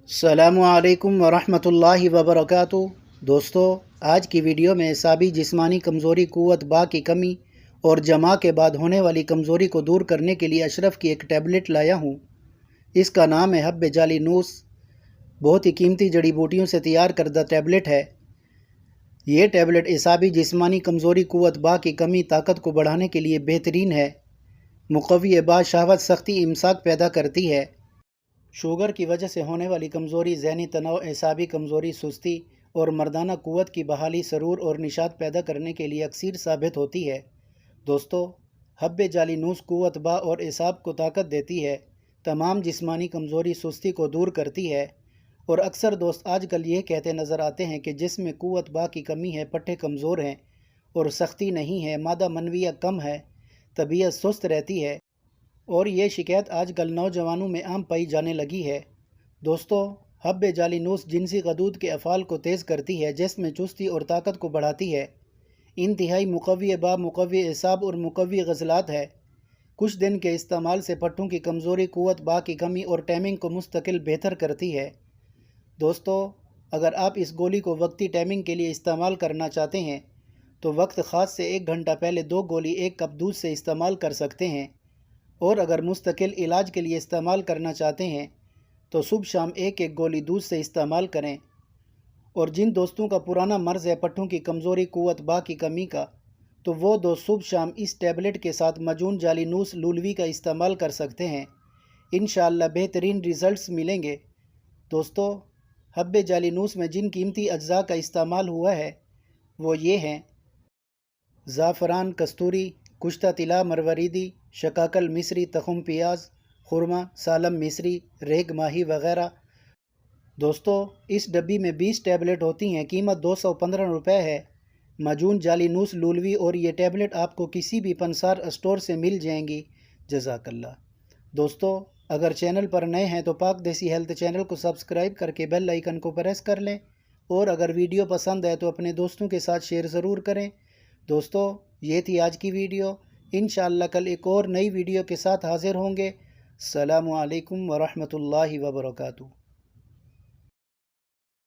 السلام علیکم ورحمۃ اللہ وبرکاتہ۔ دوستو، آج کی ویڈیو میں اعصابی جسمانی کمزوری، قوت با کی کمی اور جماع کے بعد ہونے والی کمزوری کو دور کرنے کے لیے اشرف کی ایک ٹیبلٹ لایا ہوں۔ اس کا نام ہے حب جعلی نوس۔ بہت ہی قیمتی جڑی بوٹیوں سے تیار کردہ ٹیبلٹ ہے۔ یہ ٹیبلٹ اعصابی جسمانی کمزوری، قوت با کی کمی، طاقت کو بڑھانے کے لیے بہترین ہے۔ مقوی با شہوت، سختی، امساک پیدا کرتی ہے۔ شوگر کی وجہ سے ہونے والی کمزوری، ذہنی تناؤ، اعصابی کمزوری، سستی اور مردانہ قوت کی بحالی، سرور اور نشاط پیدا کرنے کے لیے اکثر ثابت ہوتی ہے۔ دوستو، حب جعلی نوس قوت با اور اعصاب کو طاقت دیتی ہے، تمام جسمانی کمزوری، سستی کو دور کرتی ہے۔ اور اکثر دوست آج کل یہ کہتے نظر آتے ہیں کہ جسم میں قوت با کی کمی ہے، پٹھے کمزور ہیں اور سختی نہیں ہے، مادہ منویہ کم ہے، طبیعت سست رہتی ہے، اور یہ شکایت آج کل نوجوانوں میں عام پائی جانے لگی ہے۔ دوستو، حب جعلی نوس جنسی غدود کے افعال کو تیز کرتی ہے، جسم میں چستی اور طاقت کو بڑھاتی ہے، انتہائی مقوی با، مقوی اعصاب اور مقوی عضلات ہے۔ کچھ دن کے استعمال سے پٹھوں کی کمزوری، قوت با کی کمی اور ٹائمنگ کو مستقل بہتر کرتی ہے۔ دوستو، اگر آپ اس گولی کو وقتی ٹائمنگ کے لیے استعمال کرنا چاہتے ہیں تو وقت خاص سے 1 گھنٹہ پہلے 2 گولی 1 کپ دودھ سے استعمال کر سکتے ہیں، اور اگر مستقل علاج کے لیے استعمال کرنا چاہتے ہیں تو صبح شام 1 گولی دودھ سے استعمال کریں۔ اور جن دوستوں کا پرانا مرض ہے پٹھوں کی کمزوری، قوت با کی کمی کا، تو وہ دوست صبح شام اس ٹیبلٹ کے ساتھ مجون جعلی نوس لولوی کا استعمال کر سکتے ہیں۔ انشاءاللہ بہترین ریزلٹس ملیں گے۔ دوستو، حب جعلی نوس میں جن قیمتی اجزاء کا استعمال ہوا ہے وہ یہ ہیں: زعفران، کستوری، کشتہ طلا مروریدی، شکاکل مصری، تخم پیاز، خرما، سالم مصری، ریگ ماہی وغیرہ۔ دوستو، اس ڈبی میں 20 ٹیبلٹ ہوتی ہیں، قیمت 215 روپے ہے۔ مجون جعلی نوس لولوی اور یہ ٹیبلٹ آپ کو کسی بھی پنسار اسٹور سے مل جائیں گی۔ جزاک اللہ۔ دوستو، اگر چینل پر نئے ہیں تو پاک دیسی ہیلتھ چینل کو سبسکرائب کر کے بیل آئیکن کو پریس کر لیں، اور اگر ویڈیو پسند ہے تو اپنے دوستوں کے ساتھ شیئر ضرور کریں۔ دوستو، یہ تھی آج کی ویڈیو۔ انشاءاللہ کل ایک اور نئی ویڈیو کے ساتھ حاضر ہوں گے۔ السلام علیکم ورحمۃ اللہ وبرکاتہ۔